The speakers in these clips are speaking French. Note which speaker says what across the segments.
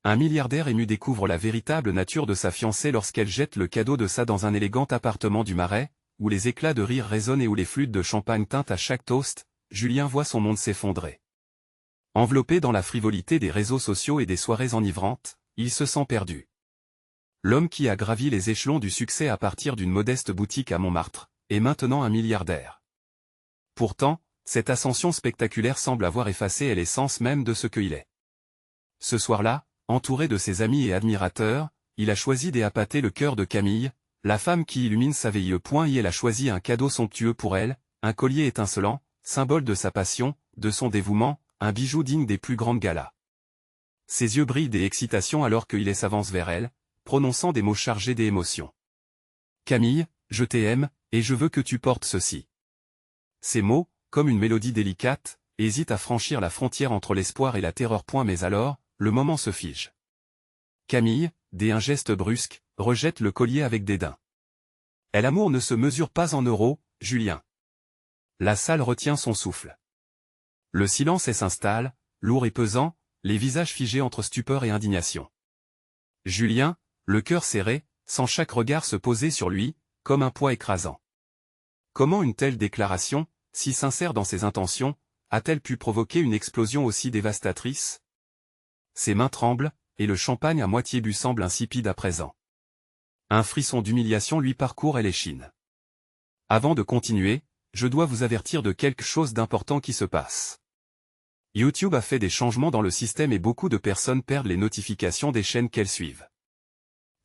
Speaker 1: Un milliardaire ému découvre la véritable nature de sa fiancée lorsqu'elle jette le cadeau de ça dans un élégant appartement du Marais, où les éclats de rire résonnent et où les flûtes de champagne tintent à chaque toast. Julien voit son monde s'effondrer. Enveloppé dans la frivolité des réseaux sociaux et des soirées enivrantes, il se sent perdu. L'homme qui a gravi les échelons du succès à partir d'une modeste boutique à Montmartre, est maintenant un milliardaire. Pourtant, cette ascension spectaculaire semble avoir effacé l'essence même de ce qu'il est. Ce soir-là, entouré de ses amis et admirateurs, il a choisi d'épater le cœur de Camille, la femme qui illumine sa vie. Elle a choisi un cadeau somptueux pour elle, un collier étincelant, symbole de sa passion, de son dévouement, un bijou digne des plus grandes galas. Ses yeux brillent d'excitation alors qu'il s'avance vers elle, prononçant des mots chargés d'émotion. « Camille, je t'aime, et je veux que tu portes ceci. » Ces mots, comme une mélodie délicate, hésitent à franchir la frontière entre l'espoir et la terreur. Mais alors, le moment se fige. Camille, dès un geste brusque, rejette le collier avec dédain. « L'amour ne se mesure pas en euros, Julien. » La salle retient son souffle. Le silence s'installe, lourd et pesant, les visages figés entre stupeur et indignation. Julien, le cœur serré, sent chaque regard se poser sur lui, comme un poids écrasant. Comment une telle déclaration, si sincère dans ses intentions, a-t-elle pu provoquer une explosion aussi dévastatrice? Ses mains tremblent, et le champagne à moitié bu semble insipide à présent. Un frisson d'humiliation lui parcourt l'échine. Avant de continuer, je dois vous avertir de quelque chose d'important qui se passe. YouTube a fait des changements dans le système et beaucoup de personnes perdent les notifications des chaînes qu'elles suivent.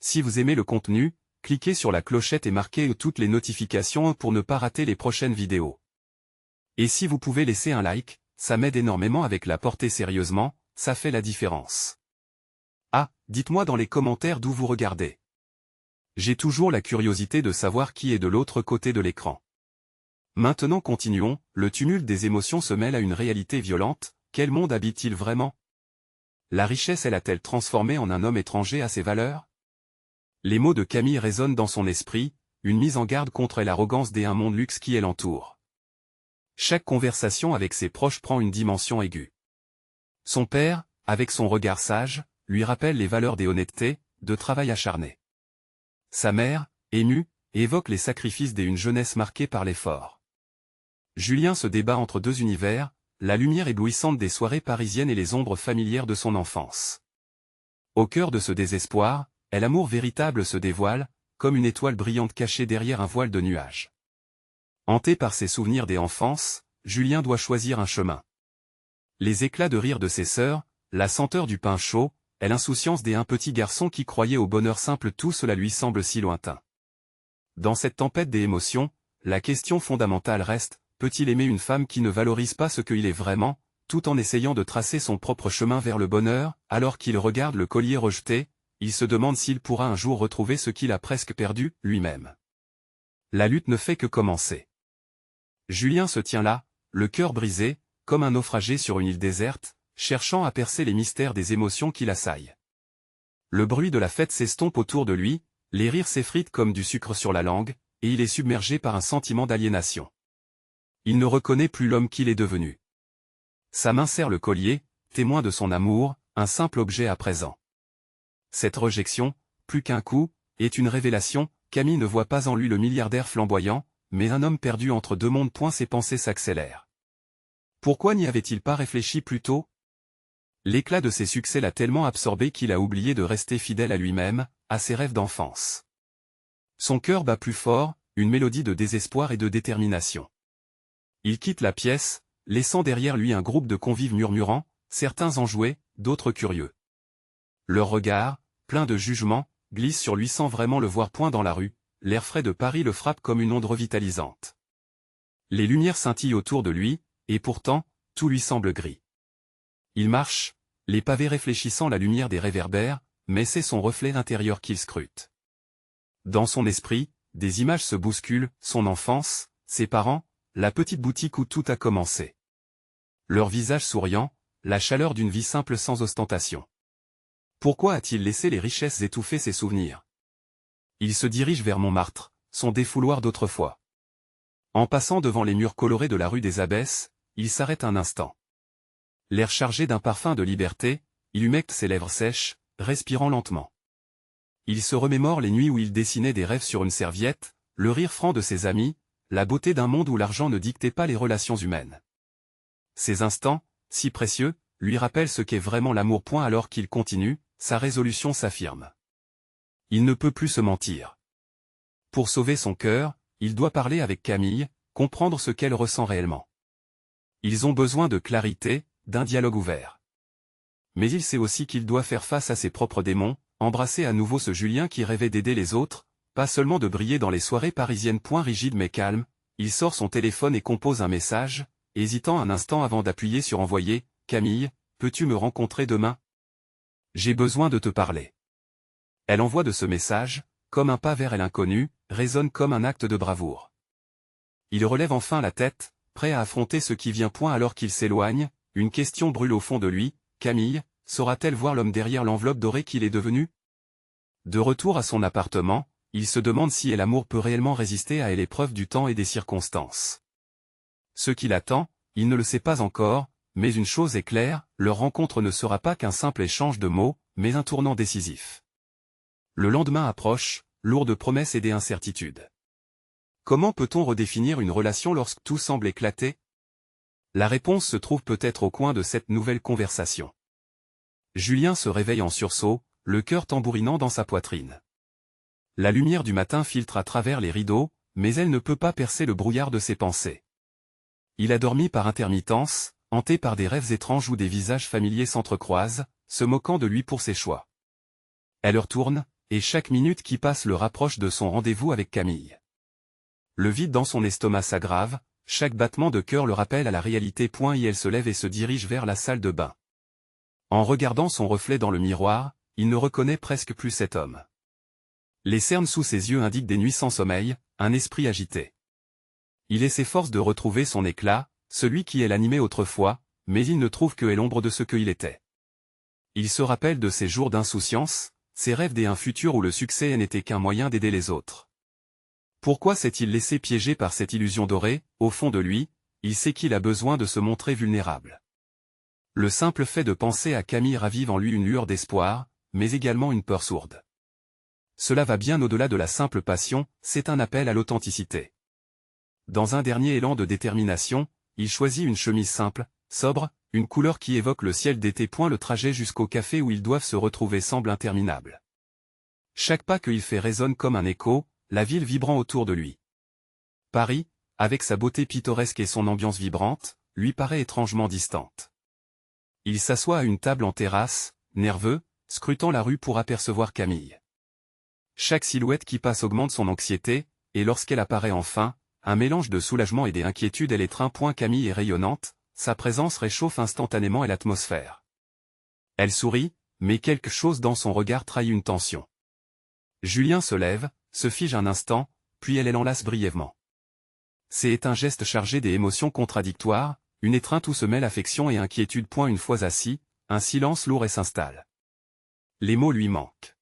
Speaker 1: Si vous aimez le contenu, cliquez sur la clochette et marquez toutes les notifications pour ne pas rater les prochaines vidéos. Et si vous pouvez laisser un like, ça m'aide énormément avec la portée sérieusement, ça fait la différence. Ah, dites-moi dans les commentaires d'où vous regardez. J'ai toujours la curiosité de savoir qui est de l'autre côté de l'écran. Maintenant continuons, le tumulte des émotions se mêle à une réalité violente, quel monde habite-t-il vraiment? La richesse a-t-elle transformé en un homme étranger à ses valeurs? Les mots de Camille résonnent dans son esprit, une mise en garde contre l'arrogance d'un monde luxe qui l'entoure. Chaque conversation avec ses proches prend une dimension aiguë. Son père, avec son regard sage, lui rappelle les valeurs d'honnêteté, de travail acharné. Sa mère, émue, évoque les sacrifices d'une jeunesse marquée par l'effort. Julien se débat entre deux univers, la lumière éblouissante des soirées parisiennes et les ombres familières de son enfance. Au cœur de ce désespoir, l'amour véritable se dévoile, comme une étoile brillante cachée derrière un voile de nuages. Hanté par ses souvenirs d'enfance, Julien doit choisir un chemin. Les éclats de rire de ses sœurs, la senteur du pain chaud, et l'insouciance d'un petit garçon qui croyait au bonheur simple, tout cela lui semble si lointain. Dans cette tempête d'émotions, la question fondamentale reste, peut-il aimer une femme qui ne valorise pas ce qu'il est vraiment, tout en essayant de tracer son propre chemin vers le bonheur? Alors qu'il regarde le collier rejeté, il se demande s'il pourra un jour retrouver ce qu'il a presque perdu, lui-même. La lutte ne fait que commencer. Julien se tient là, le cœur brisé, comme un naufragé sur une île déserte, cherchant à percer les mystères des émotions qui l'assaillent. Le bruit de la fête s'estompe autour de lui, les rires s'effritent comme du sucre sur la langue, et il est submergé par un sentiment d'aliénation. Il ne reconnaît plus l'homme qu'il est devenu. Sa main serre le collier, témoin de son amour, un simple objet à présent. Cette rejection, plus qu'un coup, est une révélation. Camille ne voit pas en lui le milliardaire flamboyant, mais un homme perdu entre deux mondes. Ses pensées s'accélèrent. Pourquoi n'y avait-il pas réfléchi plus tôt? L'éclat de ses succès l'a tellement absorbé qu'il a oublié de rester fidèle à lui-même, à ses rêves d'enfance. Son cœur bat plus fort, une mélodie de désespoir et de détermination. Il quitte la pièce, laissant derrière lui un groupe de convives murmurant, certains enjoués, d'autres curieux. Leur regard, plein de jugement, glisse sur lui sans vraiment le voir. Dans la rue, l'air frais de Paris le frappe comme une onde revitalisante. Les lumières scintillent autour de lui, et pourtant, tout lui semble gris. Il marche, les pavés réfléchissant la lumière des réverbères, mais c'est son reflet intérieur qu'il scrute. Dans son esprit, des images se bousculent, son enfance, ses parents, la petite boutique où tout a commencé. Leur visage souriant, la chaleur d'une vie simple sans ostentation. Pourquoi a-t-il laissé les richesses étouffer ses souvenirs? Il se dirige vers Montmartre, son défouloir d'autrefois. En passant devant les murs colorés de la rue des Abbesses, il s'arrête un instant. L'air chargé d'un parfum de liberté, il humecte ses lèvres sèches, respirant lentement. Il se remémore les nuits où il dessinait des rêves sur une serviette, le rire franc de ses amis, la beauté d'un monde où l'argent ne dictait pas les relations humaines. Ces instants, si précieux, lui rappellent ce qu'est vraiment l'amour. Alors qu'il continue, sa résolution s'affirme. Il ne peut plus se mentir. Pour sauver son cœur, il doit parler avec Camille, comprendre ce qu'elle ressent réellement. Ils ont besoin de clarité, d'un dialogue ouvert. Mais il sait aussi qu'il doit faire face à ses propres démons, embrasser à nouveau ce Julien qui rêvait d'aider les autres, pas seulement de briller dans les soirées parisiennes. Rigide mais calme, il sort son téléphone et compose un message, hésitant un instant avant d'appuyer sur envoyer. Camille, peux-tu me rencontrer demain? J'ai besoin de te parler. Elle envoie de ce message, comme un pas vers l'inconnu, résonne comme un acte de bravoure. Il relève enfin la tête, prêt à affronter ce qui vient. Alors qu'il s'éloigne, une question brûle au fond de lui. Camille, saura-t-elle voir l'homme derrière l'enveloppe dorée qu'il est devenu? De retour à son appartement, il se demande si l'amour peut réellement résister à l'épreuve du temps et des circonstances. Ce qui l'attend, il ne le sait pas encore, mais une chose est claire, leur rencontre ne sera pas qu'un simple échange de mots, mais un tournant décisif. Le lendemain approche, lourd de promesses et d'incertitudes. Comment peut-on redéfinir une relation lorsque tout semble éclater? La réponse se trouve peut-être au coin de cette nouvelle conversation. Julien se réveille en sursaut, le cœur tambourinant dans sa poitrine. La lumière du matin filtre à travers les rideaux, mais elle ne peut pas percer le brouillard de ses pensées. Il a dormi par intermittence, hanté par des rêves étranges où des visages familiers s'entrecroisent, se moquant de lui pour ses choix. Elle retourne, et chaque minute qui passe le rapproche de son rendez-vous avec Camille. Le vide dans son estomac s'aggrave, chaque battement de cœur le rappelle à la réalité. Et elle se lève et se dirige vers la salle de bain. En regardant son reflet dans le miroir, il ne reconnaît presque plus cet homme. Les cernes sous ses yeux indiquent des nuits sans sommeil, un esprit agité. Il s'efforce de retrouver son éclat, celui qui l'animait autrefois, mais il ne trouve que l'ombre de ce qu'il était. Il se rappelle de ses jours d'insouciance, ses rêves d'un futur où le succès n'était qu'un moyen d'aider les autres. Pourquoi s'est-il laissé piéger par cette illusion dorée? Au fond de lui, il sait qu'il a besoin de se montrer vulnérable. Le simple fait de penser à Camille ravive en lui une lueur d'espoir, mais également une peur sourde. Cela va bien au-delà de la simple passion, c'est un appel à l'authenticité. Dans un dernier élan de détermination, il choisit une chemise simple, sobre, une couleur qui évoque le ciel d'été. Le trajet jusqu'au café où ils doivent se retrouver semble interminable. Chaque pas qu'il fait résonne comme un écho, la ville vibrant autour de lui. Paris, avec sa beauté pittoresque et son ambiance vibrante, lui paraît étrangement distante. Il s'assoit à une table en terrasse, nerveux, scrutant la rue pour apercevoir Camille. Chaque silhouette qui passe augmente son anxiété, et lorsqu'elle apparaît enfin, un mélange de soulagement et d'inquiétude elle étreint. Camille est rayonnante, sa présence réchauffe instantanément l'atmosphère. Elle sourit, mais quelque chose dans son regard trahit une tension. Julien se lève, se fige un instant, puis elle l'enlace brièvement. C'est un geste chargé d'émotions contradictoires, une étreinte où se mêlent affection et inquiétude. Une fois assis, un silence lourd s'installe. Les mots lui manquent.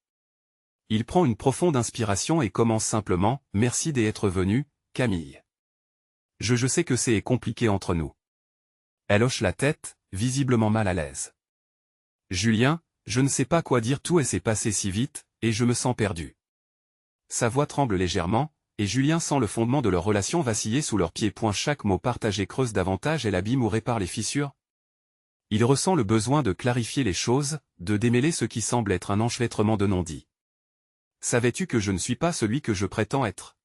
Speaker 1: Il prend une profonde inspiration et commence simplement, « Merci d'être venu, Camille. Je sais que c'est compliqué entre nous. » Elle hoche la tête, visiblement mal à l'aise. « Julien, je ne sais pas quoi dire, tout s'est passé si vite, et je me sens perdu. » Sa voix tremble légèrement, et Julien sent le fondement de leur relation vaciller sous leurs pieds. Chaque mot partagé creuse davantage et l'abîme ou répare les fissures. Il ressent le besoin de clarifier les choses, de démêler ce qui semble être un enchevêtrement de non-dits. Savais-tu que je ne suis pas celui que je prétends être?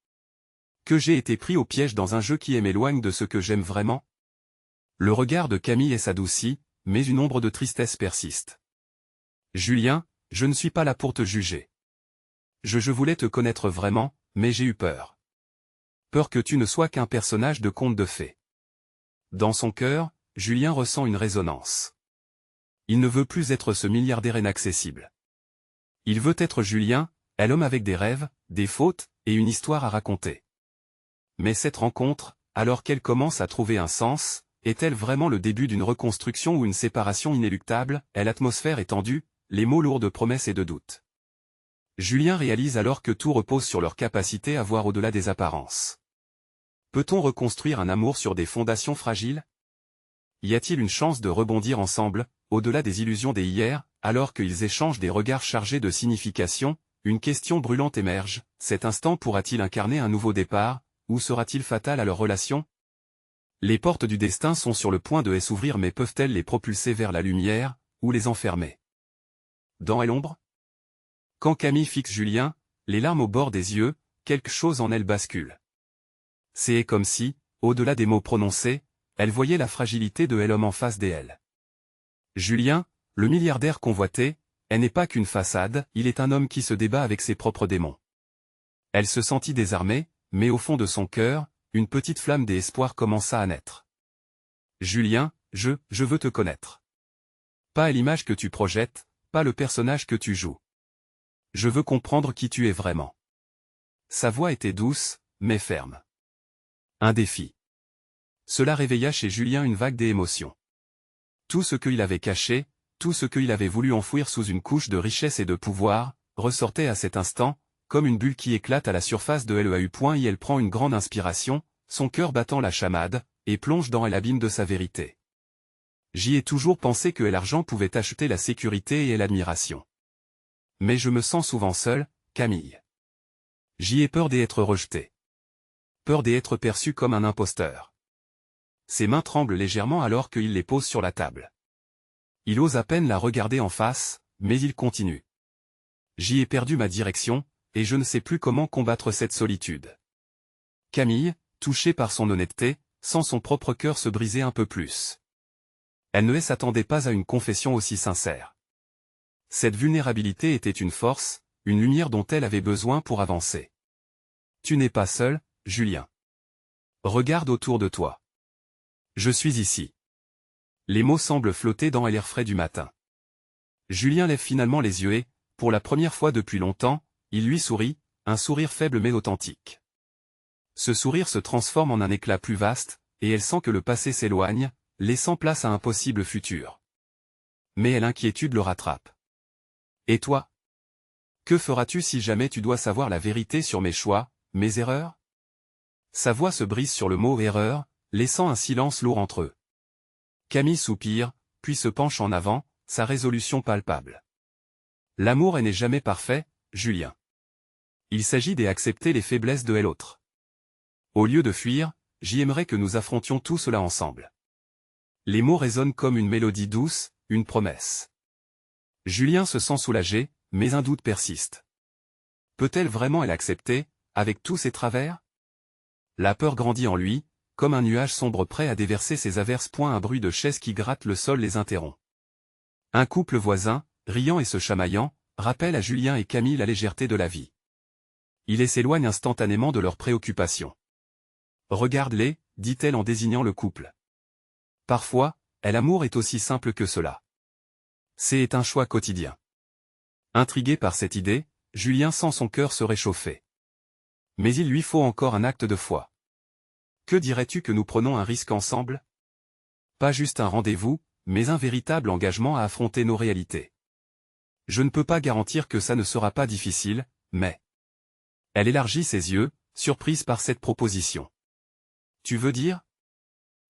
Speaker 1: Que j'ai été pris au piège dans un jeu qui m'éloigne de ce que j'aime vraiment? Le regard de Camille s'adoucit, mais une ombre de tristesse persiste. Julien, je ne suis pas là pour te juger. Je voulais te connaître vraiment, mais j'ai eu peur. Peur que tu ne sois qu'un personnage de conte de fées. Dans son cœur, Julien ressent une résonance. Il ne veut plus être ce milliardaire inaccessible. Il veut être Julien, l'homme avec des rêves, des fautes, et une histoire à raconter. Mais cette rencontre, alors qu'elle commence à trouver un sens, est-elle vraiment le début d'une reconstruction ou une séparation inéluctable? L'atmosphère est tendue, les mots lourds de promesses et de doutes. Julien réalise alors que tout repose sur leur capacité à voir au-delà des apparences. Peut-on reconstruire un amour sur des fondations fragiles? Y a-t-il une chance de rebondir ensemble, au-delà des illusions des hier, alors qu'ils échangent des regards chargés de signification? Une question brûlante émerge, cet instant pourra-t-il incarner un nouveau départ, ou sera-t-il fatal à leur relation? Les portes du destin sont sur le point de s'ouvrir, mais peuvent-elles les propulser vers la lumière, ou les enfermer dans l'ombre? Quand Camille fixe Julien, les larmes au bord des yeux, quelque chose en elle bascule. C'est comme si, au-delà des mots prononcés, elle voyait la fragilité de l'homme en face d'elle. Julien, le milliardaire convoité, elle n'est pas qu'une façade, il est un homme qui se débat avec ses propres démons. Elle se sentit désarmée, mais au fond de son cœur, une petite flamme d'espoir commença à naître. Julien, je veux te connaître. Pas à l'image que tu projettes, pas le personnage que tu joues. Je veux comprendre qui tu es vraiment. Sa voix était douce, mais ferme. Un défi. Cela réveilla chez Julien une vague d'émotions. Tout ce qu'il avait caché, tout ce qu'il avait voulu enfouir sous une couche de richesse et de pouvoir, ressortait à cet instant, comme une bulle qui éclate à la surface de l'EAU. Elle prend une grande inspiration, son cœur battant la chamade, et plonge dans l'abîme de sa vérité. J'y ai toujours pensé que l'argent pouvait acheter la sécurité et l'admiration. Mais je me sens souvent seul, Camille. J'y ai peur d'être rejeté. Peur d'être perçu comme un imposteur. Ses mains tremblent légèrement alors qu'il les pose sur la table. Il ose à peine la regarder en face, mais il continue. J'y ai perdu ma direction, et je ne sais plus comment combattre cette solitude. Camille, touchée par son honnêteté, sent son propre cœur se briser un peu plus. Elle ne s'attendait pas à une confession aussi sincère. Cette vulnérabilité était une force, une lumière dont elle avait besoin pour avancer. Tu n'es pas seul, Julien. Regarde autour de toi. Je suis ici. Les mots semblent flotter dans l'air frais du matin. Julien lève finalement les yeux et, pour la première fois depuis longtemps, il lui sourit, un sourire faible mais authentique. Ce sourire se transforme en un éclat plus vaste, et elle sent que le passé s'éloigne, laissant place à un possible futur. Mais l'inquiétude le rattrape. Et toi? Que feras-tu si jamais tu dois savoir la vérité sur mes choix, mes erreurs? Sa voix se brise sur le mot « erreur », laissant un silence lourd entre eux. Camille soupire, puis se penche en avant, sa résolution palpable. L'amour n'est jamais parfait, Julien. Il s'agit d'accepter les faiblesses de l'autre. Au lieu de fuir, j'aimerais que nous affrontions tout cela ensemble. Les mots résonnent comme une mélodie douce, une promesse. Julien se sent soulagé, mais un doute persiste. Peut-elle vraiment l'accepter, avec tous ses travers? La peur grandit en lui, comme un nuage sombre prêt à déverser ses averses. Un bruit de chaises qui grattent le sol les interrompt. Un couple voisin, riant et se chamaillant, rappelle à Julien et Camille la légèreté de la vie. Il s'éloigne instantanément de leurs préoccupations. Regarde-les, dit-elle en désignant le couple. Parfois, l'amour est aussi simple que cela. C'est un choix quotidien. Intrigué par cette idée, Julien sent son cœur se réchauffer. Mais il lui faut encore un acte de foi. Que dirais-tu que nous prenons un risque ensemble? Pas juste un rendez-vous, mais un véritable engagement à affronter nos réalités. Je ne peux pas garantir que ça ne sera pas difficile, mais... Elle élargit ses yeux, surprise par cette proposition. Tu veux dire?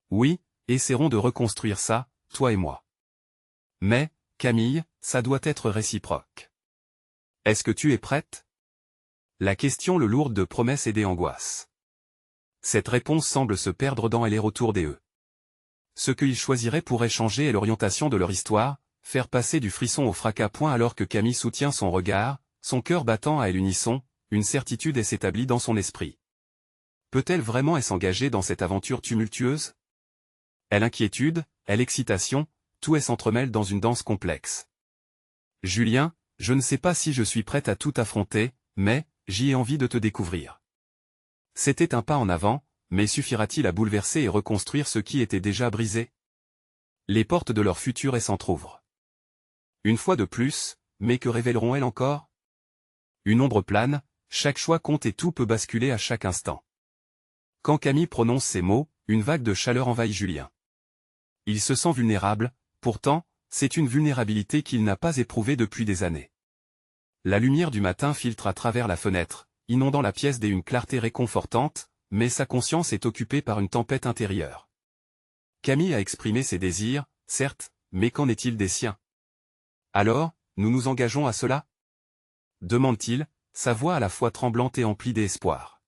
Speaker 1: Oui, essaierons de reconstruire ça, toi et moi. Mais, Camille, ça doit être réciproque. Est-ce que tu es prête? La question le lourde de promesses et d'angoisses. Cette réponse semble se perdre dans les retours des eux. Ce qu'ils choisiraient pourrait changer l'orientation de leur histoire, faire passer du frisson au fracas. Alors que Camille soutient son regard, son cœur battant à l'unisson, une certitude s'établit dans son esprit. Peut-elle vraiment s'engager dans cette aventure tumultueuse? L'inquiétude, l'excitation, tout s'entremêle dans une danse complexe. Julien, je ne sais pas si je suis prête à tout affronter, mais j'y ai envie de te découvrir. C'était un pas en avant, mais suffira-t-il à bouleverser et reconstruire ce qui était déjà brisé? Les portes de leur futur s'entr'ouvrent. Une fois de plus, mais que révéleront-elles encore? Une ombre plane, chaque choix compte et tout peut basculer à chaque instant. Quand Camille prononce ces mots, une vague de chaleur envahit Julien. Il se sent vulnérable, pourtant, c'est une vulnérabilité qu'il n'a pas éprouvée depuis des années. La lumière du matin filtre à travers la fenêtre, inondant la pièce d'une clarté réconfortante, mais sa conscience est occupée par une tempête intérieure. Camille a exprimé ses désirs, certes, mais qu'en est-il des siens? Alors, nous nous engageons à cela? Demande-t-il, sa voix à la fois tremblante et emplie d'espoir.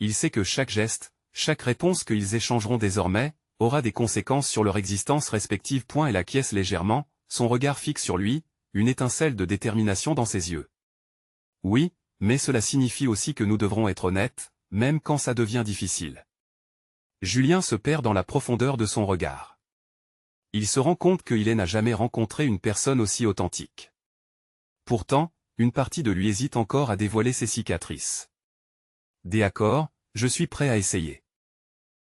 Speaker 1: Il sait que chaque geste, chaque réponse qu'ils échangeront désormais, aura des conséquences sur leur existence respective. Elle acquiesce légèrement, son regard fixe sur lui, une étincelle de détermination dans ses yeux. Oui, mais cela signifie aussi que nous devrons être honnêtes, même quand ça devient difficile. Julien se perd dans la profondeur de son regard. Il se rend compte qu'il n'a jamais rencontré une personne aussi authentique. Pourtant, une partie de lui hésite encore à dévoiler ses cicatrices. D'accord, je suis prêt à essayer.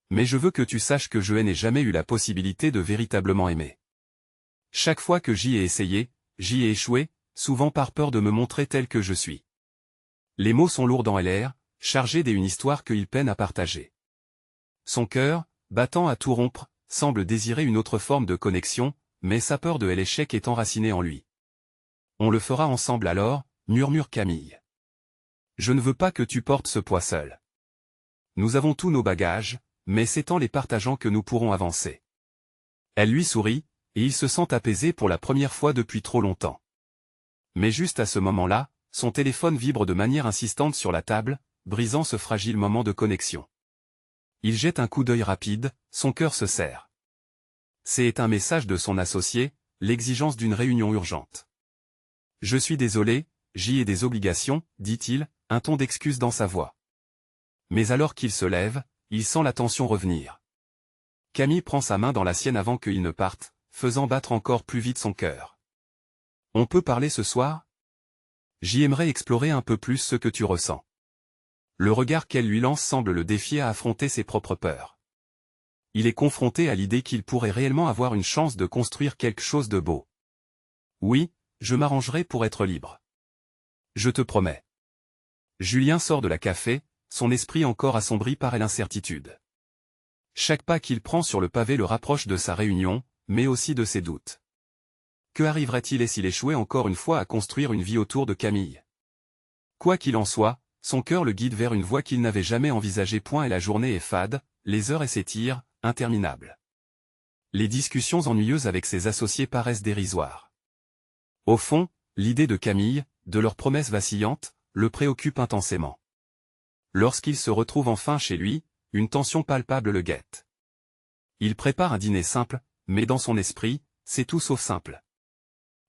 Speaker 1: Mais je veux que tu saches que je n'ai jamais eu la possibilité de véritablement aimer. Chaque fois que j'y ai essayé, j'y ai échoué, souvent par peur de me montrer tel que je suis. Les mots sont lourds dans LR, chargés d'une histoire qu'il peine à partager. Son cœur, battant à tout rompre, semble désirer une autre forme de connexion, mais sa peur de l'échec est enracinée en lui. On le fera ensemble alors, murmure Camille. Je ne veux pas que tu portes ce poids seul. Nous avons tous nos bagages, mais c'est en les partageant que nous pourrons avancer. Elle lui sourit, et il se sent apaisé pour la première fois depuis trop longtemps. Mais juste à ce moment-là, son téléphone vibre de manière insistante sur la table, brisant ce fragile moment de connexion. Il jette un coup d'œil rapide, son cœur se serre. C'est un message de son associé, l'exigence d'une réunion urgente. Je suis désolé, j'y ai des obligations, dit-il, un ton d'excuse dans sa voix. Mais alors qu'il se lève, il sent la tension revenir. Camille prend sa main dans la sienne avant qu'il ne parte, faisant battre encore plus vite son cœur. On peut parler ce soir? J'y aimerais explorer un peu plus ce que tu ressens. Le regard qu'elle lui lance semble le défier à affronter ses propres peurs. Il est confronté à l'idée qu'il pourrait réellement avoir une chance de construire quelque chose de beau. Oui, je m'arrangerai pour être libre. Je te promets. Julien sort de la café, son esprit encore assombri par l'incertitude. Chaque pas qu'il prend sur le pavé le rapproche de sa réunion, mais aussi de ses doutes. Que arriverait-il et s'il échouait encore une fois à construire une vie autour de Camille? Quoi qu'il en soit, son cœur le guide vers une voie qu'il n'avait jamais envisagée. Et la journée est fade, les heures s'étirent, interminables. Les discussions ennuyeuses avec ses associés paraissent dérisoires. Au fond, l'idée de Camille, de leurs promesses vacillantes, le préoccupe intensément. Lorsqu'il se retrouve enfin chez lui, une tension palpable le guette. Il prépare un dîner simple, mais dans son esprit, c'est tout sauf simple.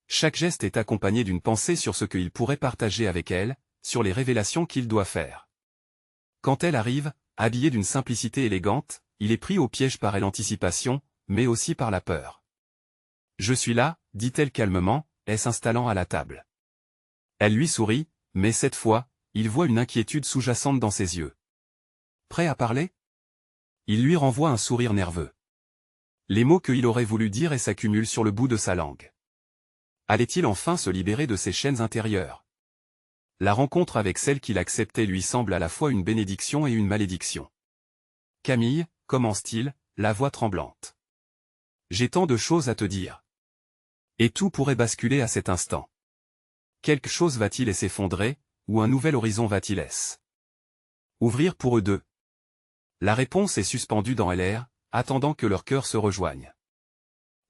Speaker 1: Chaque geste est accompagné d'une pensée sur ce qu'il pourrait partager avec elle, sur les révélations qu'il doit faire. Quand elle arrive, habillée d'une simplicité élégante, il est pris au piège par l'anticipation, mais aussi par la peur. « Je suis là », dit-elle calmement, s'installant à la table. Elle lui sourit, mais cette fois, il voit une inquiétude sous-jacente dans ses yeux. Prêt à parler? Il lui renvoie un sourire nerveux. Les mots qu'il aurait voulu dire s'accumulent sur le bout de sa langue. Allait-il enfin se libérer de ses chaînes intérieures? La rencontre avec celle qu'il acceptait lui semble à la fois une bénédiction et une malédiction. Camille, commence-t-il, la voix tremblante. J'ai tant de choses à te dire. Et tout pourrait basculer à cet instant. Quelque chose va-t-il s'effondrer, ou un nouvel horizon va-t-il ouvrir pour eux deux? La réponse est suspendue dans l'air, attendant que leurs cœurs se rejoignent.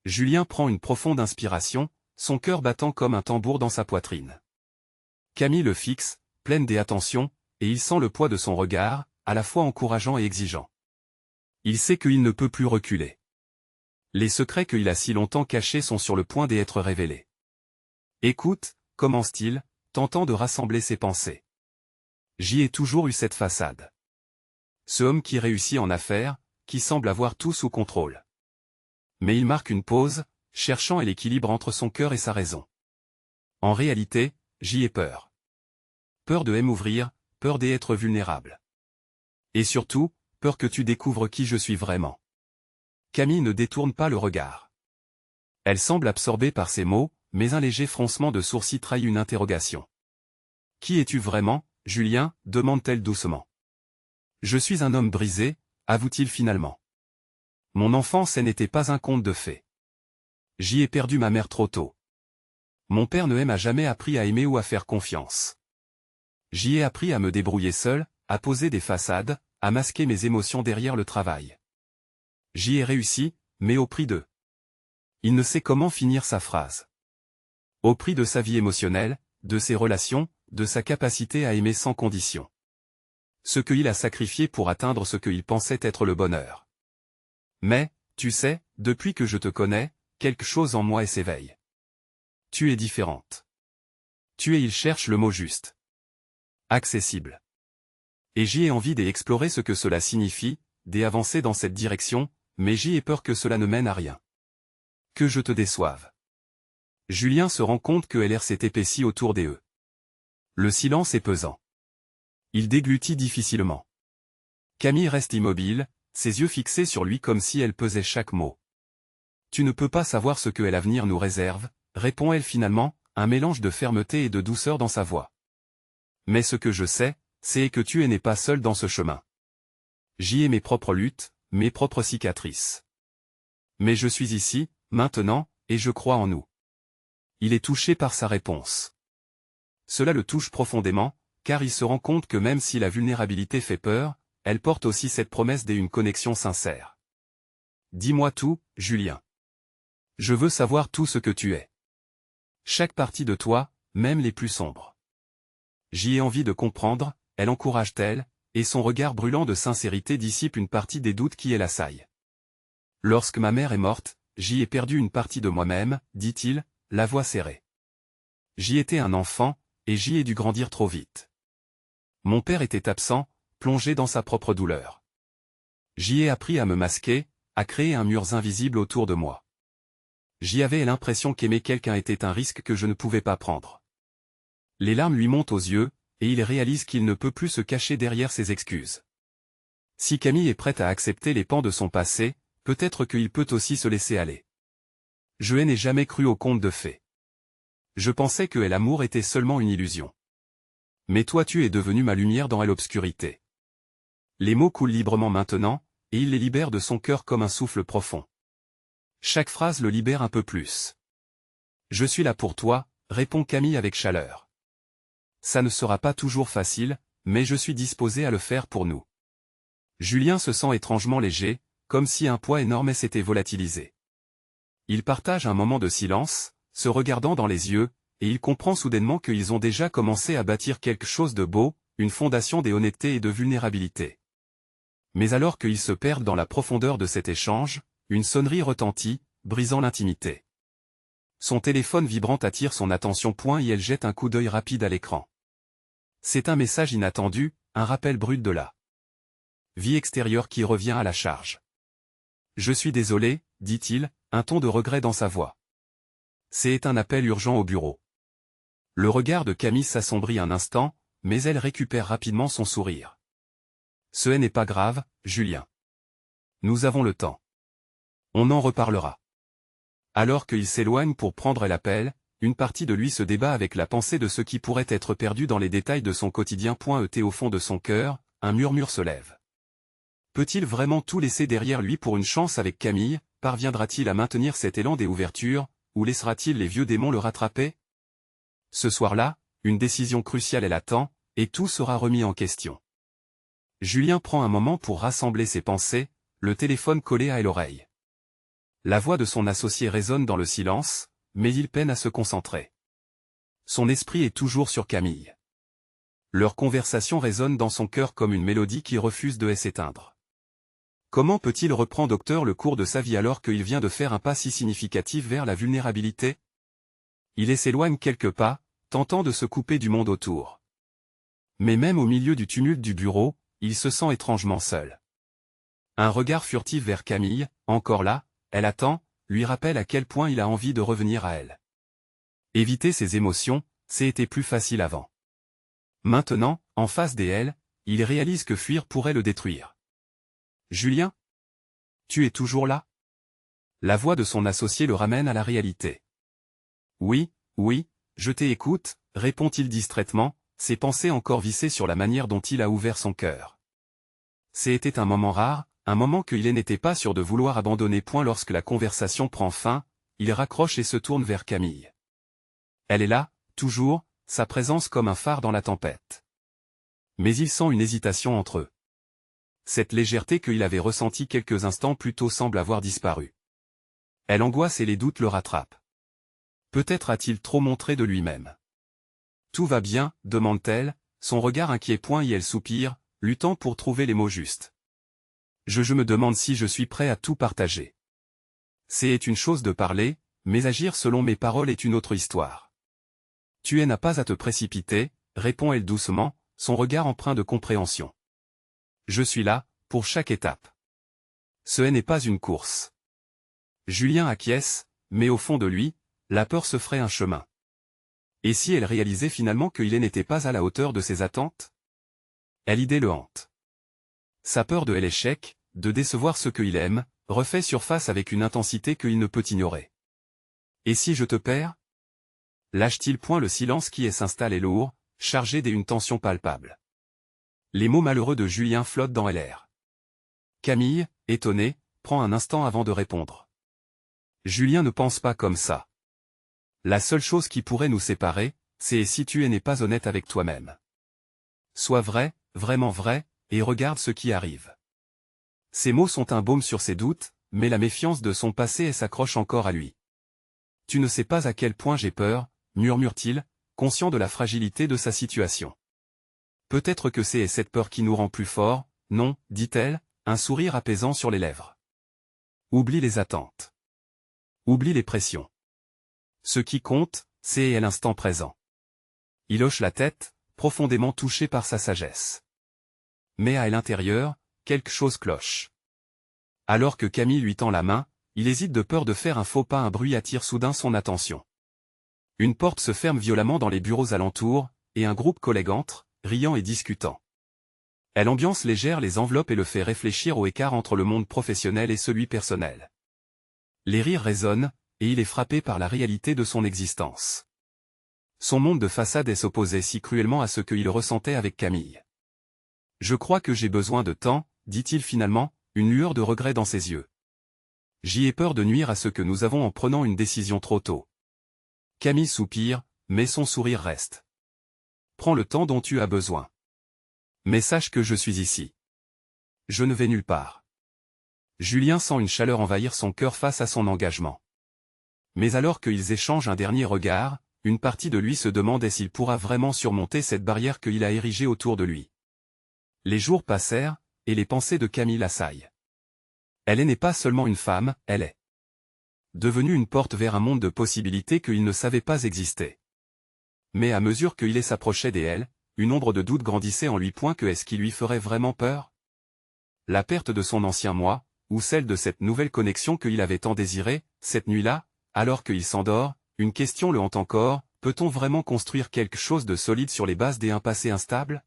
Speaker 1: Julien prend une profonde inspiration, son cœur battant comme un tambour dans sa poitrine. Camille le fixe, pleine d'attention, et il sent le poids de son regard, à la fois encourageant et exigeant. Il sait qu'il ne peut plus reculer. Les secrets qu'il a si longtemps cachés sont sur le point d'être révélés. Écoute, commence-t-il, tentant de rassembler ses pensées. J'y ai toujours eu cette façade. Ce homme qui réussit en affaires, qui semble avoir tout sous contrôle. Mais il marque une pause, cherchant l'équilibre entre son cœur et sa raison. En réalité, j'y ai peur. Peur de m'ouvrir, peur d'être vulnérable. Et surtout, peur que tu découvres qui je suis vraiment. Camille ne détourne pas le regard. Elle semble absorbée par ses mots, mais un léger froncement de sourcils trahit une interrogation. Qui es-tu vraiment, Julien? Demande-t-elle doucement. Je suis un homme brisé, avoue-t-il finalement. Mon enfance n'était pas un conte de fées. J'y ai perdu ma mère trop tôt. Mon père ne m'a jamais appris à aimer ou à faire confiance. J'y ai appris à me débrouiller seul, à poser des façades, à masquer mes émotions derrière le travail. J'y ai réussi, mais au prix de... Il ne sait comment finir sa phrase. Au prix de sa vie émotionnelle, de ses relations, de sa capacité à aimer sans condition. Ce qu'il a sacrifié pour atteindre ce qu'il pensait être le bonheur. Mais, tu sais, depuis que je te connais, quelque chose en moi s'éveille. Tu es différente. Il cherche le mot juste. Accessible. Et j'y ai envie d'explorer ce que cela signifie, d'avancer dans cette direction, mais j'y ai peur que cela ne mène à rien. Que je te déçoive. Julien se rend compte que l'air s'est épaissi autour d'eux. Le silence est pesant. Il déglutit difficilement. Camille reste immobile, ses yeux fixés sur lui comme si elle pesait chaque mot. Tu ne peux pas savoir ce que l'avenir nous réserve, répond-elle finalement, un mélange de fermeté et de douceur dans sa voix. Mais ce que je sais, c'est que tu n'es pas seul dans ce chemin. J'y ai mes propres luttes, mes propres cicatrices. Mais je suis ici, maintenant, et je crois en nous. Il est touché par sa réponse. Cela le touche profondément, car il se rend compte que même si la vulnérabilité fait peur, elle porte aussi cette promesse d'une connexion sincère. Dis-moi tout, Julien. Je veux savoir tout ce que tu es. Chaque partie de toi, même les plus sombres. J'y ai envie de comprendre, elle encourage-t-elle, et son regard brûlant de sincérité dissipe une partie des doutes qui l'assaillent. Lorsque ma mère est morte, j'y ai perdu une partie de moi-même, dit-il, la voix serrée. J'y étais un enfant, et j'y ai dû grandir trop vite. Mon père était absent, plongé dans sa propre douleur. J'y ai appris à me masquer, à créer un mur invisible autour de moi. J'y avais l'impression qu'aimer quelqu'un était un risque que je ne pouvais pas prendre. Les larmes lui montent aux yeux, et il réalise qu'il ne peut plus se cacher derrière ses excuses. Si Camille est prête à accepter les pans de son passé, peut-être qu'il peut aussi se laisser aller. Je n'ai jamais cru aux contes de fées. Je pensais que l'amour était seulement une illusion. Mais toi tu es devenu ma lumière dans l'obscurité. Les mots coulent librement maintenant, et il les libère de son cœur comme un souffle profond. Chaque phrase le libère un peu plus. Je suis là pour toi, répond Camille avec chaleur. Ça ne sera pas toujours facile, mais je suis disposé à le faire pour nous. Julien se sent étrangement léger, comme si un poids énorme s'était volatilisé. Ils partagent un moment de silence, se regardant dans les yeux, et il comprend soudainement qu'ils ont déjà commencé à bâtir quelque chose de beau, une fondation d'honnêteté et de vulnérabilité. Mais alors qu'ils se perdent dans la profondeur de cet échange, une sonnerie retentit, brisant l'intimité. Son téléphone vibrant attire son attention et elle jette un coup d'œil rapide à l'écran. C'est un message inattendu, un rappel brut de la vie extérieure qui revient à la charge. Je suis désolé, dit-il, un ton de regret dans sa voix. C'est un appel urgent au bureau. Le regard de Camille s'assombrit un instant, mais elle récupère rapidement son sourire. Ce n'est pas grave, Julien. Nous avons le temps. On en reparlera. Alors qu'il s'éloigne pour prendre l'appel, une partie de lui se débat avec la pensée de ce qui pourrait être perdu dans les détails de son quotidien. Au fond de son cœur, un murmure se lève. Peut-il vraiment tout laisser derrière lui pour une chance avec Camille? Parviendra-t-il à maintenir cet élan des ouvertures, ou laissera-t-il les vieux démons le rattraper? Ce soir-là, une décision cruciale l'attend, et tout sera remis en question. Julien prend un moment pour rassembler ses pensées, le téléphone collé à l'oreille. La voix de son associé résonne dans le silence, mais il peine à se concentrer. Son esprit est toujours sur Camille. Leur conversation résonne dans son cœur comme une mélodie qui refuse de s'éteindre. Comment peut-il reprendre le cours de sa vie alors qu'il vient de faire un pas si significatif vers la vulnérabilité? Il s'éloigne quelques pas, tentant de se couper du monde autour. Mais même au milieu du tumulte du bureau, il se sent étrangement seul. Un regard furtif vers Camille, encore là, elle attend, lui rappelle à quel point il a envie de revenir à elle. Éviter ses émotions, c'était plus facile avant. Maintenant, en face d'elle, il réalise que fuir pourrait le détruire. Julien? Tu es toujours là? La voix de son associé le ramène à la réalité. Oui, je t'écoute, répond-il distraitement, ses pensées encore vissées sur la manière dont il a ouvert son cœur. C'était un moment rare, un moment qu'il n'était pas sûr de vouloir abandonner. Lorsque la conversation prend fin, il raccroche et se tourne vers Camille. Elle est là, toujours, sa présence comme un phare dans la tempête. Mais il sent une hésitation entre eux. cette légèreté qu'il avait ressentie quelques instants plus tôt semble avoir disparu. Elle angoisse et les doutes le rattrapent. Peut-être a-t-il trop montré de lui-même. Tout va bien, demande-t-elle, son regard inquiet pointe et elle soupire, luttant pour trouver les mots justes. Je me demande si je suis prêt à tout partager. C'est une chose de parler, mais agir selon mes paroles est une autre histoire. Tu n'as pas à te précipiter, répond-elle doucement, son regard empreint de compréhension. Je suis là, pour chaque étape. Ce n'est pas une course. Julien acquiesce, mais au fond de lui, la peur se ferait un chemin. Et si elle réalisait finalement qu'il n'était pas à la hauteur de ses attentes? L'idée le hante. Sa peur de l'échec, de décevoir ceux qu'il aime, refait surface avec une intensité qu'il ne peut ignorer. Et si je te perds? Lâche-t-il point le silence qui s'installe est lourd, chargé d'une tension palpable. Les mots malheureux de Julien flottent dans l'air. Camille, étonnée, prend un instant avant de répondre. Julien ne pense pas comme ça. La seule chose qui pourrait nous séparer, c'est si tu n'es pas honnête avec toi-même. Sois vrai, vraiment vrai, et regarde ce qui arrive. Ces mots sont un baume sur ses doutes, mais la méfiance de son passé s'accroche encore à lui. Tu ne sais pas à quel point j'ai peur, murmure-t-il, conscient de la fragilité de sa situation. Peut-être que c'est cette peur qui nous rend plus forts, non, dit-elle, un sourire apaisant sur les lèvres. Oublie les attentes. Oublie les pressions. Ce qui compte, c'est l'instant présent. Il hoche la tête, profondément touché par sa sagesse. Mais à l'intérieur, quelque chose cloche. Alors que Camille lui tend la main, il hésite de peur de faire un faux pas. Un bruit attire soudain son attention. Une porte se ferme violemment dans les bureaux alentours, et un groupe collègue entre, riant et discutant. L'ambiance légère les enveloppe et le fait réfléchir au écart entre le monde professionnel et celui personnel. Les rires résonnent, et il est frappé par la réalité de son existence. Son monde de façade s'opposait si cruellement à ce qu'il ressentait avec Camille. Je crois que j'ai besoin de temps, dit-il finalement, une lueur de regret dans ses yeux. J'y ai peur de nuire à ce que nous avons en prenant une décision trop tôt. Camille soupire, mais son sourire reste. Prends le temps dont tu as besoin. Mais sache que je suis ici. Je ne vais nulle part. Julien sent une chaleur envahir son cœur face à son engagement. Mais alors qu'ils échangent un dernier regard, une partie de lui se demande s'il pourra vraiment surmonter cette barrière qu'il a érigée autour de lui. Les jours passèrent, et les pensées de Camille l'assaillent. Elle n'est pas seulement une femme, elle est devenue une porte vers un monde de possibilités qu'il ne savait pas exister. Mais à mesure qu'il s'approchait d'elle, une ombre de doute grandissait en lui. Que est-ce qui lui ferait vraiment peur? La perte de son ancien moi, ou celle de cette nouvelle connexion qu'il avait tant désirée, cette nuit-là, alors qu'il s'endort, une question le hante encore, peut-on vraiment construire quelque chose de solide sur les bases d'un passé instable?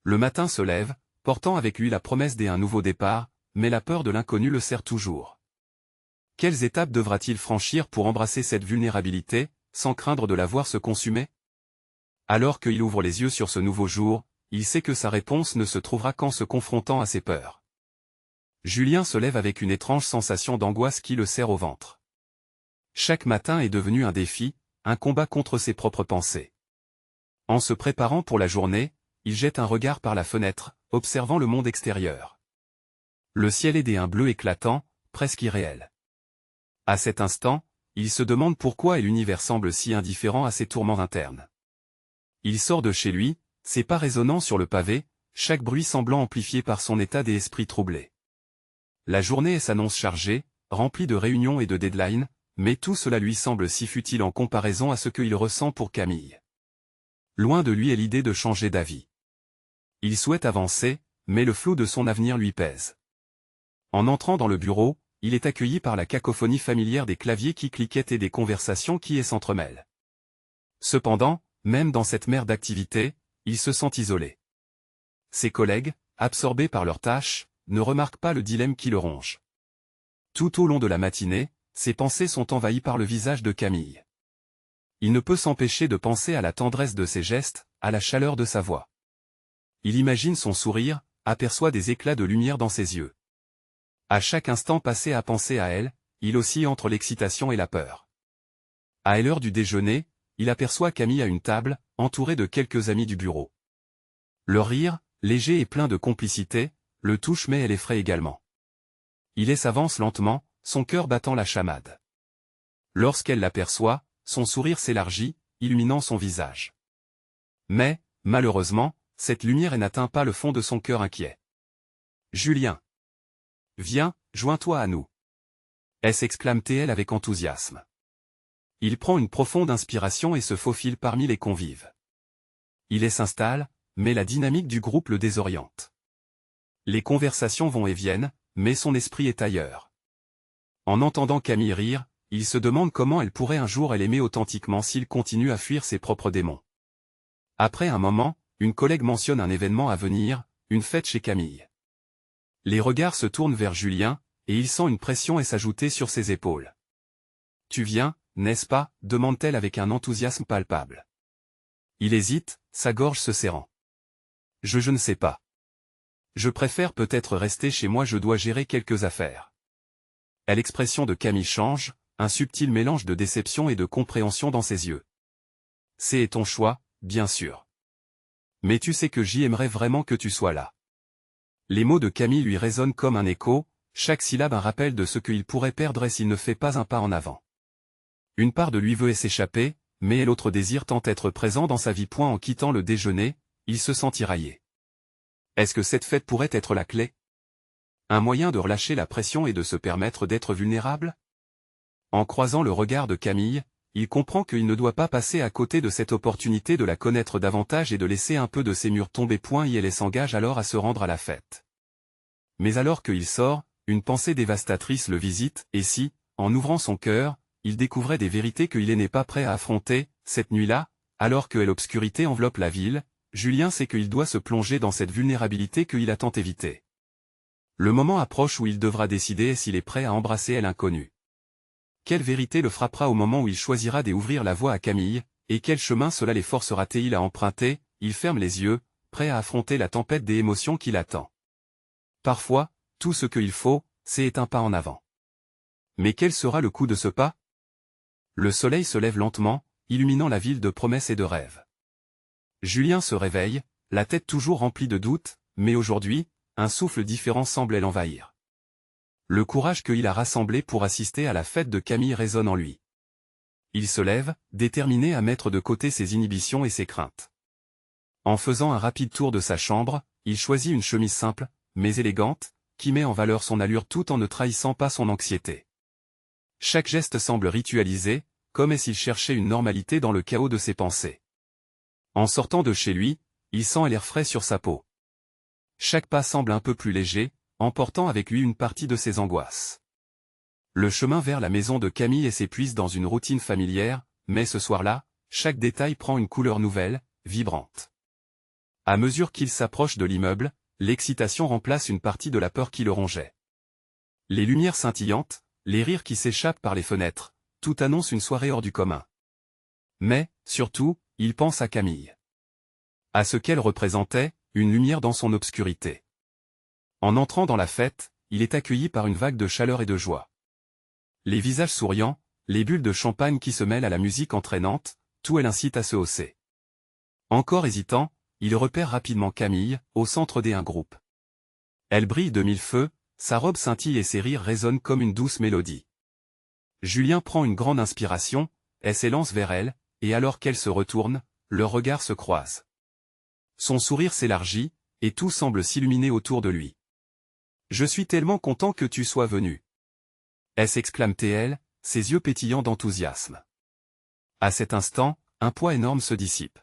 Speaker 1: Le matin se lève, portant avec lui la promesse d'un nouveau départ, mais la peur de l'inconnu le serre toujours. Quelles étapes devra-t-il franchir pour embrasser cette vulnérabilité, sans craindre de la voir se consumer? Alors qu'il ouvre les yeux sur ce nouveau jour, il sait que sa réponse ne se trouvera qu'en se confrontant à ses peurs. Julien se lève avec une étrange sensation d'angoisse qui le serre au ventre. Chaque matin est devenu un défi, un combat contre ses propres pensées. En se préparant pour la journée, il jette un regard par la fenêtre, observant le monde extérieur. Le ciel est d'un bleu éclatant, presque irréel. À cet instant, il se demande pourquoi l'univers semble si indifférent à ses tourments internes. Il sort de chez lui, ses pas résonnant sur le pavé, chaque bruit semblant amplifié par son état d'esprit troublé. La journée s'annonce chargée, remplie de réunions et de deadlines, mais tout cela lui semble si futile en comparaison à ce qu'il ressent pour Camille. Loin de lui est l'idée de changer d'avis. Il souhaite avancer, mais le flou de son avenir lui pèse. En entrant dans le bureau, il est accueilli par la cacophonie familière des claviers qui cliquettent et des conversations qui s'entremêlent. Cependant, même dans cette mer d'activité, il se sent isolé. Ses collègues, absorbés par leurs tâches, ne remarquent pas le dilemme qui le ronge. Tout au long de la matinée, ses pensées sont envahies par le visage de Camille. Il ne peut s'empêcher de penser à la tendresse de ses gestes, à la chaleur de sa voix. Il imagine son sourire, aperçoit des éclats de lumière dans ses yeux. À chaque instant passé à penser à elle, il oscille entre l'excitation et la peur. À l'heure du déjeuner, il aperçoit Camille à une table, entourée de quelques amis du bureau. Leur rire, léger et plein de complicité, le touche mais elle effraie également. Il s'avance lentement, son cœur battant la chamade. Lorsqu'elle l'aperçoit, son sourire s'élargit, illuminant son visage. Mais, malheureusement, cette lumière n'atteint pas le fond de son cœur inquiet. « Julien! Viens, joins-toi à nous !» s'exclame-t-elle avec enthousiasme. Il prend une profonde inspiration et se faufile parmi les convives. Il s'installe, mais la dynamique du groupe le désoriente. Les conversations vont et viennent, mais son esprit est ailleurs. En entendant Camille rire, il se demande comment elle pourrait un jour l'aimer authentiquement s'il continue à fuir ses propres démons. Après un moment, une collègue mentionne un événement à venir, une fête chez Camille. Les regards se tournent vers Julien, et il sent une pression s'ajouter sur ses épaules. « Tu viens, n'est-ce pas ?» demande-t-elle avec un enthousiasme palpable. Il hésite, sa gorge se serrant. « Je ne sais pas. Je préfère peut-être rester chez moi, je dois gérer quelques affaires. » L'expression de Camille change, un subtil mélange de déception et de compréhension dans ses yeux. « C'est ton choix, bien sûr. Mais tu sais que j'aimerais vraiment que tu sois là. » Les mots de Camille lui résonnent comme un écho, chaque syllabe un rappel de ce qu'il pourrait perdre s'il ne fait pas un pas en avant. Une part de lui veut s'échapper, mais l'autre désire tant être présent dans sa vie. En quittant le déjeuner, il se sent tiraillé. Est-ce que cette fête pourrait être la clé? Un moyen de relâcher la pression et de se permettre d'être vulnérable? En croisant le regard de Camille, il comprend qu'il ne doit pas passer à côté de cette opportunité de la connaître davantage et de laisser un peu de ses murs tomber. Elle s'engage alors à se rendre à la fête. Mais alors qu'il sort, une pensée dévastatrice le visite, et si, en ouvrant son cœur, il découvrait des vérités qu'il n'est pas prêt à affronter, cette nuit-là, alors que l'obscurité enveloppe la ville, Julien sait qu'il doit se plonger dans cette vulnérabilité qu'il a tant évitée. Le moment approche où il devra décider s'il est prêt à embrasser l'inconnu. Quelle vérité le frappera au moment où il choisira d'ouvrir la voie à Camille, et quel chemin cela les forcera-t-il à emprunter? Il ferme les yeux, prêt à affronter la tempête des émotions qui l'attend. Parfois, tout ce qu'il faut, c'est un pas en avant. Mais quel sera le coup de ce pas? Le soleil se lève lentement, illuminant la ville de promesses et de rêves. Julien se réveille, la tête toujours remplie de doutes, mais aujourd'hui, un souffle différent semble l'envahir. Le courage qu'il a rassemblé pour assister à la fête de Camille résonne en lui. Il se lève, déterminé à mettre de côté ses inhibitions et ses craintes. En faisant un rapide tour de sa chambre, il choisit une chemise simple, mais élégante, qui met en valeur son allure tout en ne trahissant pas son anxiété. Chaque geste semble ritualisé, comme s'il cherchait une normalité dans le chaos de ses pensées. En sortant de chez lui, il sent l'air frais sur sa peau. Chaque pas semble un peu plus léger, emportant avec lui une partie de ses angoisses. Le chemin vers la maison de Camille s'épuise dans une routine familière, mais ce soir-là, chaque détail prend une couleur nouvelle, vibrante. À mesure qu'il s'approche de l'immeuble, l'excitation remplace une partie de la peur qui le rongeait. Les lumières scintillantes, les rires qui s'échappent par les fenêtres, tout annonce une soirée hors du commun. Mais, surtout, il pense à Camille. À ce qu'elle représentait, une lumière dans son obscurité. En entrant dans la fête, il est accueilli par une vague de chaleur et de joie. Les visages souriants, les bulles de champagne qui se mêlent à la musique entraînante, tout l'incite à se hausser. Encore hésitant, il repère rapidement Camille, au centre d'un groupe. Elle brille de mille feux, sa robe scintille et ses rires résonnent comme une douce mélodie. Julien prend une grande inspiration, s'élance vers elle, et alors qu'elle se retourne, leurs regards se croisent. Son sourire s'élargit, et tout semble s'illuminer autour de lui. « Je suis tellement content que tu sois venu. » s'exclame-t-elle, ses yeux pétillants d'enthousiasme. À cet instant, un poids énorme se dissipe.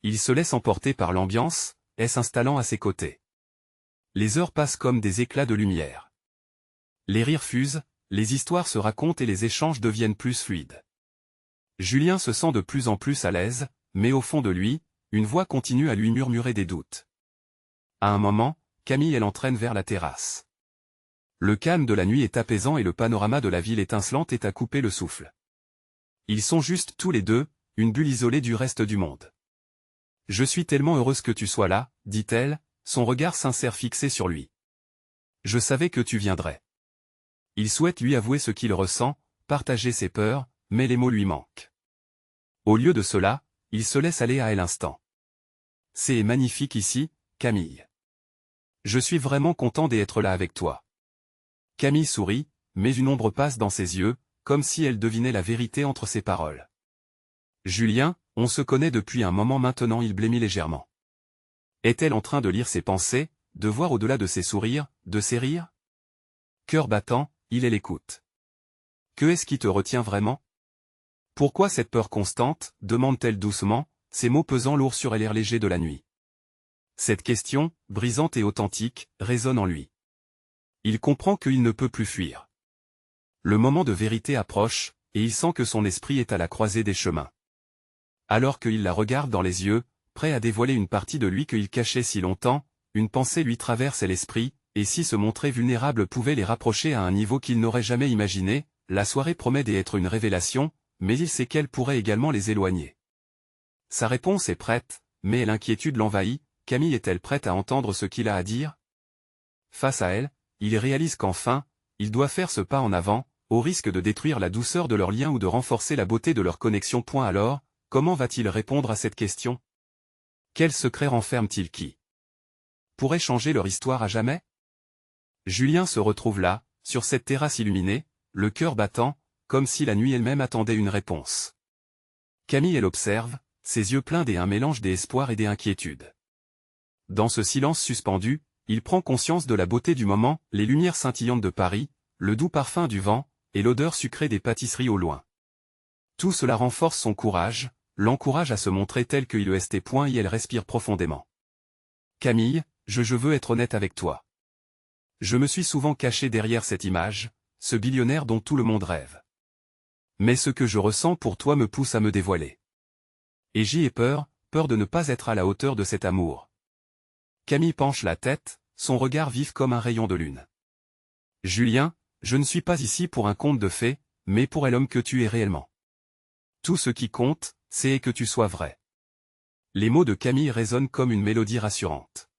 Speaker 1: Il se laisse emporter par l'ambiance, s'installant à ses côtés. Les heures passent comme des éclats de lumière. Les rires fusent, les histoires se racontent et les échanges deviennent plus fluides. Julien se sent de plus en plus à l'aise, mais au fond de lui, une voix continue à lui murmurer des doutes. À un moment, Camille l'entraîne vers la terrasse. Le calme de la nuit est apaisant et le panorama de la ville étincelante est à couper le souffle. Ils sont juste tous les deux, une bulle isolée du reste du monde. « Je suis tellement heureuse que tu sois là, » dit-elle, son regard sincère fixé sur lui. « Je savais que tu viendrais. » Il souhaite lui avouer ce qu'il ressent, partager ses peurs, mais les mots lui manquent. Au lieu de cela, il se laisse aller à l'instant. « C'est magnifique ici, Camille. Je suis vraiment content d'être là avec toi. Camille sourit, mais une ombre passe dans ses yeux, comme si elle devinait la vérité entre ses paroles. Julien, on se connaît depuis un moment maintenant, il blêmit légèrement. Est-elle en train de lire ses pensées, de voir au-delà de ses sourires, de ses rires? Cœur battant, il l'écoute. Que est-ce qui te retient vraiment? Pourquoi cette peur constante, demande-t-elle doucement, ses mots pesant lourds sur l'air léger de la nuit. Cette question, brisante et authentique, résonne en lui. Il comprend qu'il ne peut plus fuir. Le moment de vérité approche, et il sent que son esprit est à la croisée des chemins. Alors qu'il la regarde dans les yeux, prêt à dévoiler une partie de lui qu'il cachait si longtemps, une pensée lui traverse l'esprit, et si se montrer vulnérable pouvait les rapprocher à un niveau qu'il n'aurait jamais imaginé, la soirée promet d'être une révélation, mais il sait qu'elle pourrait également les éloigner. Sa réponse est prête, mais l'inquiétude l'envahit. Camille est-elle prête à entendre ce qu'il a à dire? Face à elle, il réalise qu'enfin, il doit faire ce pas en avant, au risque de détruire la douceur de leur lien ou de renforcer la beauté de leur connexion. Alors, comment va-t-il répondre à cette question? Quel secret renferme-t-il qui pourrait changer leur histoire à jamais? Julien se retrouve là, sur cette terrasse illuminée, le cœur battant, comme si la nuit elle-même attendait une réponse. Camille l'observe, ses yeux pleins d'un mélange d'espoir et d'inquiétude. Dans ce silence suspendu, il prend conscience de la beauté du moment, les lumières scintillantes de Paris, le doux parfum du vent, et l'odeur sucrée des pâtisseries au loin. Tout cela renforce son courage, l'encourage à se montrer tel qu'il est et elle respire profondément. Camille, je veux être honnête avec toi. Je me suis souvent caché derrière cette image, ce billionnaire dont tout le monde rêve. Mais ce que je ressens pour toi me pousse à me dévoiler. Et j'y ai peur de ne pas être à la hauteur de cet amour. Camille penche la tête, son regard vif comme un rayon de lune. Julien, je ne suis pas ici pour un conte de fées, mais pour l'homme que tu es réellement. Tout ce qui compte, c'est que tu sois vrai. Les mots de Camille résonnent comme une mélodie rassurante.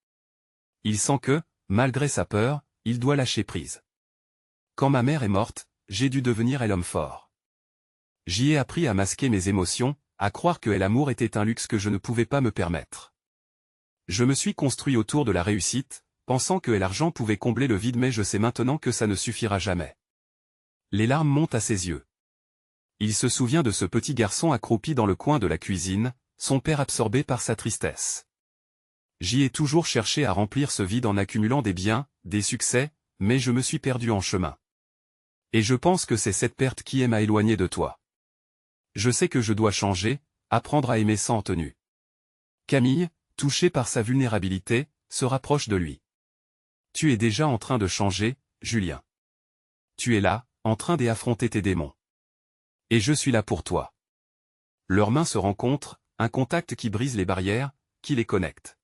Speaker 1: Il sent que, malgré sa peur, il doit lâcher prise. Quand ma mère est morte, j'ai dû devenir l'homme fort. J'y ai appris à masquer mes émotions, à croire que l'amour était un luxe que je ne pouvais pas me permettre. Je me suis construit autour de la réussite, pensant que l'argent pouvait combler le vide, mais je sais maintenant que ça ne suffira jamais. Les larmes montent à ses yeux. Il se souvient de ce petit garçon accroupi dans le coin de la cuisine, son père absorbé par sa tristesse. J'y ai toujours cherché à remplir ce vide en accumulant des biens, des succès, mais je me suis perdu en chemin. Et je pense que c'est cette perte qui m'a éloigné de toi. Je sais que je dois changer, apprendre à aimer sans tenue. Camille, touchée par sa vulnérabilité, se rapproche de lui. Tu es déjà en train de changer, Julien. Tu es là, en train d'affronter tes démons. Et je suis là pour toi. Leurs mains se rencontrent, un contact qui brise les barrières, qui les connecte.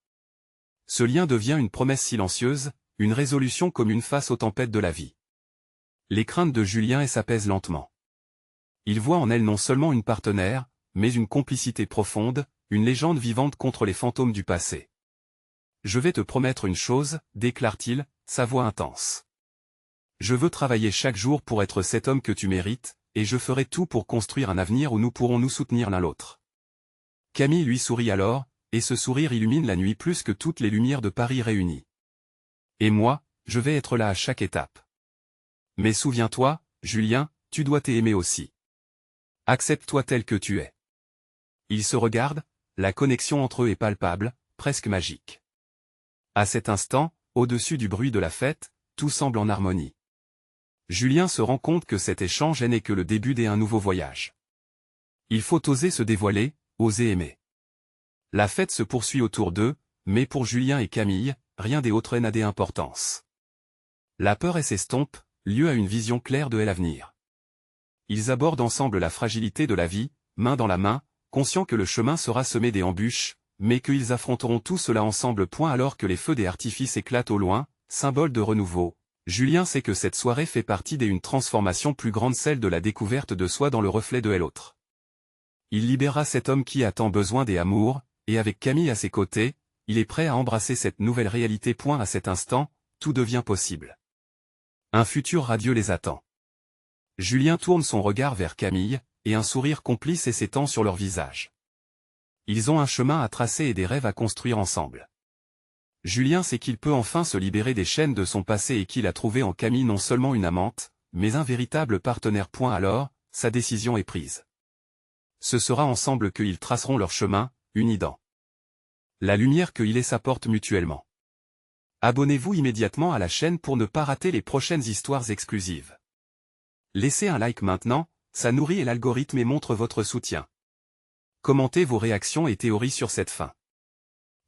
Speaker 1: Ce lien devient une promesse silencieuse, une résolution commune face aux tempêtes de la vie. Les craintes de Julien s'apaisent lentement. Il voit en elle non seulement une partenaire, mais une complicité profonde, une légende vivante contre les fantômes du passé. Je vais te promettre une chose, déclare-t-il, sa voix intense. Je veux travailler chaque jour pour être cet homme que tu mérites, et je ferai tout pour construire un avenir où nous pourrons nous soutenir l'un l'autre. Camille lui sourit alors, et ce sourire illumine la nuit plus que toutes les lumières de Paris réunies. Et moi, je vais être là à chaque étape. Mais souviens-toi, Julien, tu dois t'aimer aussi. Accepte-toi tel que tu es. Ils se regardent, la connexion entre eux est palpable, presque magique. À cet instant, au-dessus du bruit de la fête, tout semble en harmonie. Julien se rend compte que cet échange n'est que le début d'un nouveau voyage. Il faut oser se dévoiler, oser aimer. La fête se poursuit autour d'eux, mais pour Julien et Camille, rien d'autre n'a d'importance. La peur s'estompe, lieu à une vision claire de l'avenir. Ils abordent ensemble la fragilité de la vie, main dans la main, conscients que le chemin sera semé d'embûches, mais qu'ils affronteront tout cela ensemble. Alors que les feux des artifices éclatent au loin, symbole de renouveau, Julien sait que cette soirée fait partie d'une transformation plus grande, celle de la découverte de soi dans le reflet de l'autre. Il libérera cet homme qui a tant besoin d'amour, et avec Camille à ses côtés, il est prêt à embrasser cette nouvelle réalité. À cet instant, tout devient possible. Un futur radieux les attend. Julien tourne son regard vers Camille, et un sourire complice s'étend sur leur visage. Ils ont un chemin à tracer et des rêves à construire ensemble. Julien sait qu'il peut enfin se libérer des chaînes de son passé et qu'il a trouvé en Camille non seulement une amante, mais un véritable partenaire. Alors, sa décision est prise. Ce sera ensemble qu'ils traceront leur chemin, unis dans la lumière qu'ils et s'apportent mutuellement. Abonnez-vous immédiatement à la chaîne pour ne pas rater les prochaines histoires exclusives. Laissez un like maintenant, ça nourrit l'algorithme et montre votre soutien. Commentez vos réactions et théories sur cette fin.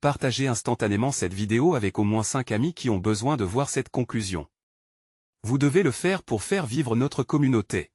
Speaker 1: Partagez instantanément cette vidéo avec au moins 5 amis qui ont besoin de voir cette conclusion. Vous devez le faire pour faire vivre notre communauté.